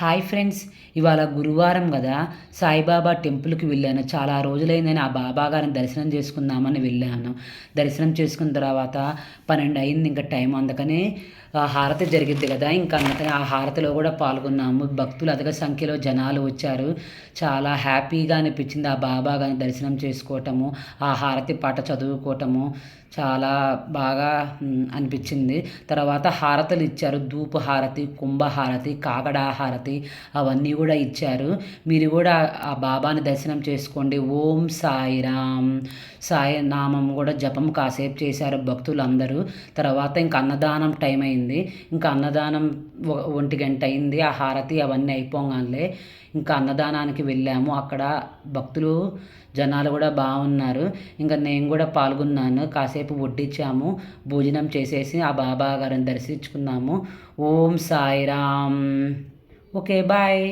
Hi friends, ఇవాళ గురువారం కదా. సాయిబాబా టెంపుల్కి వెళ్ళాను. చాలా రోజులైందని ఆ బాబా గారిని దర్శనం చేసుకుందామని వెళ్ళాను. దర్శనం చేసుకున్న తర్వాత 12 అయింది, ఇంకా టైం. అందుకని హారతి జరిగిద్ది కదా, ఇంకా అందుకని ఆ హారతిలో కూడా పాల్గొన్నాము. భక్తులు అధిక సంఖ్యలో జనాలు వచ్చారు. చాలా హ్యాపీగా అనిపించింది ఆ బాబా గారిని దర్శనం చేసుకోవటము, ఆ హారతి పాట చదువుకోవటము చాలా బాగా అనిపించింది. తర్వాత హారతులు ఇచ్చారు. ధూప హారతి, కుంభహారతి, కాకడ హారతి అవన్నీ కూడా ఇచ్చారు. మీరు కూడా ఆ బాబాని దర్శనం చేసుకోండి. ఓం సాయిరామ్. సాయి నామం కూడా జపం కాసేపు చేశారు భక్తులందరూ. తర్వాత ఇంకా అన్నదానం టైం అయింది. ఇంకా అన్నదానం 1 గంట అయింది. ఆ హారతి అవన్నీ అయిపోగానే ఇంకా అన్నదానానికి వెళ్ళాము. అక్కడ భక్తులు జనాలు కూడా బాగున్నారు. ఇంకా నేను కూడా పాల్గొన్నాను. కాసేపు వడ్డించాము, భోజనం చేసేసి ఆ బాబా గారిని దర్శించుకున్నాము. ఓం సాయిరామ్. Okay, bye.